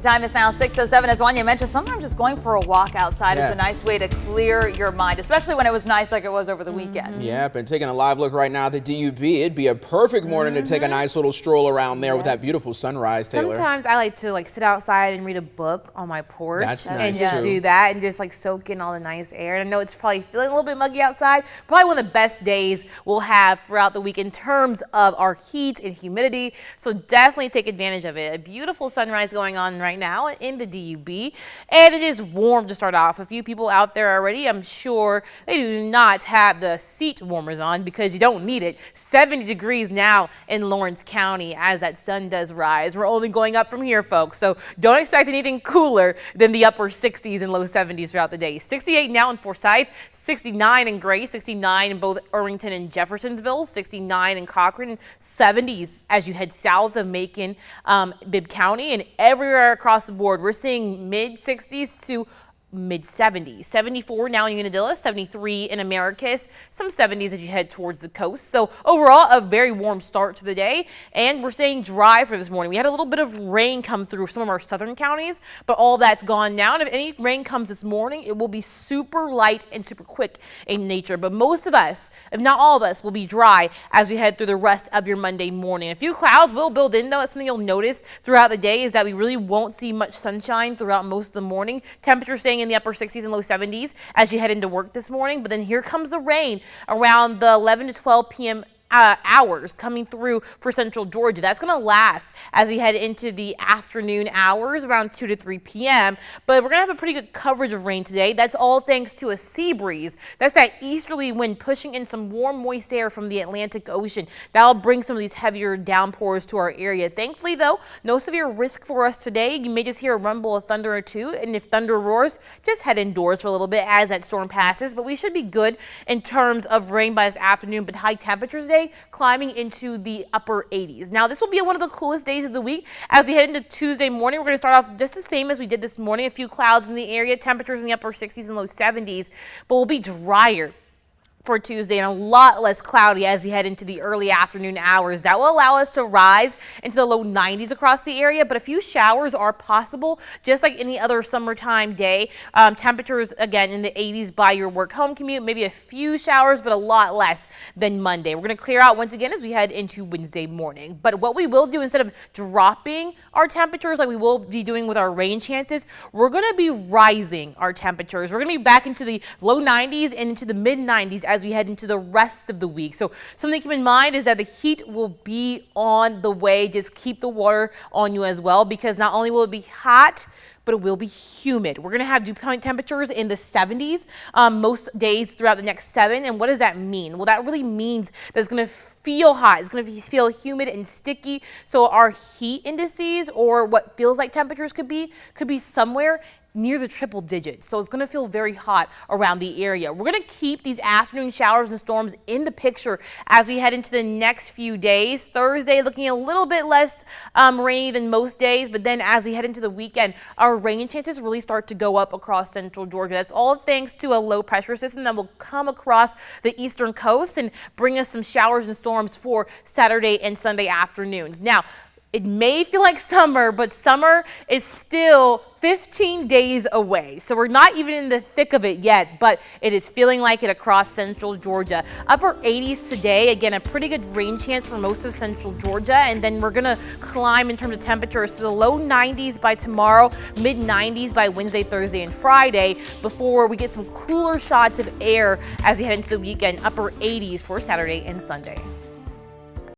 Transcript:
time is now 6:07. As Wanya mentioned, sometimes just going for a walk outside is a nice way to clear your mind, especially when it was nice like it was over the weekend. Yep, and taking a live look right now at the DUB, it'd be a perfect morning to take a nice little stroll around there with that beautiful sunrise, Taylor. Sometimes I like to sit outside and read a book on my porch. That's nice and just too. do that and just soak in all the nice air. And I know it's probably feeling a little bit muggy outside. Probably one of the best days we'll have throughout the week in terms of our heat and humidity. So definitely take advantage of it. A beautiful sunrise going on right now in the DUB, and it is warm to start off. A few people out there already, I'm sure they do not have the seat warmers on because you don't need it. 70 degrees now in Lawrence County as that sun does rise. We're only going up from here, folks, so don't expect anything cooler than the upper 60s and low 70s throughout the day. 68 now in Forsyth, 69 in Gray, 69 in both Irvington and Jeffersonville, 69 in Cochran, 70s as you head south of Macon, Bibb County, and everywhere across the board. We're seeing mid 60s to mid 70s, 74 now in Unadilla, 73 in Americus, some 70s as you head towards the coast. So overall, a very warm start to the day, and we're staying dry for this morning. We had a little bit of rain come through some of our southern counties, but all that's gone now. And if any rain comes this morning, it will be super light and super quick in nature. But most of us, if not all of us, will be dry as we head through the rest of your Monday morning. A few clouds will build in, though. That's something you'll notice throughout the day is that we really won't see much sunshine throughout most of the morning. Temperatures staying in the upper 60s and low 70s as you head into work this morning. But then here comes the rain around the 11 to 12 p.m. hours coming through for central Georgia. That's going to last as we head into the afternoon hours around 2 to 3 p.m. But we're going to have a pretty good coverage of rain today. That's all thanks to a sea breeze. That's that easterly wind pushing in some warm, moist air from the Atlantic Ocean. That'll bring some of these heavier downpours to our area. Thankfully, though, no severe risk for us today. You may just hear a rumble of thunder or two, and if thunder roars, just head indoors for a little bit as that storm passes. But we should be good in terms of rain by this afternoon, but high temperatures today climbing into the upper 80s. Now, this will be one of the coolest days of the week. As we head into Tuesday morning, we're going to start off just the same as we did this morning. A few clouds in the area, temperatures in the upper 60s and low 70s, but we'll be drier for Tuesday and a lot less cloudy as we head into the early afternoon hours. That will allow us to rise into the low 90s across the area, but a few showers are possible just like any other summertime day. Temperatures again in the 80s by your work home commute, maybe a few showers, but a lot less than Monday. We're going to clear out once again as we head into Wednesday morning. But what we will do instead of dropping our temperatures like we will be doing with our rain chances, we're going to be rising our temperatures. We're going to be back into the low 90s and into the mid 90s as we head into the rest of the week. So something to keep in mind is that the heat will be on the way. Just keep the water on you as well, because not only will it be hot, but it will be humid. We're going to have dew point temperatures in the 70s most days throughout the next 7. And what does that mean? Well, that really means that it's going to feel hot. It's going to feel humid and sticky. So our heat indices, or what feels like temperatures could be somewhere near the triple digits. So it's going to feel very hot around the area. We're going to keep these afternoon showers and storms in the picture as we head into the next few days. Thursday looking a little bit less rainy than most days, but then as we head into the weekend, our rain chances really start to go up across central Georgia. That's all thanks to a low pressure system that will come across the eastern coast and bring us some showers and storms for Saturday and Sunday afternoons. Now, it may feel like summer, but summer is still 15 days away. So we're not even in the thick of it yet, but it is feeling like it across central Georgia. Upper 80s today. Again, a pretty good rain chance for most of central Georgia. And then we're going to climb in terms of temperatures to the low 90s by tomorrow, mid 90s by Wednesday, Thursday, and Friday before we get some cooler shots of air as we head into the weekend. Upper 80s for Saturday and Sunday.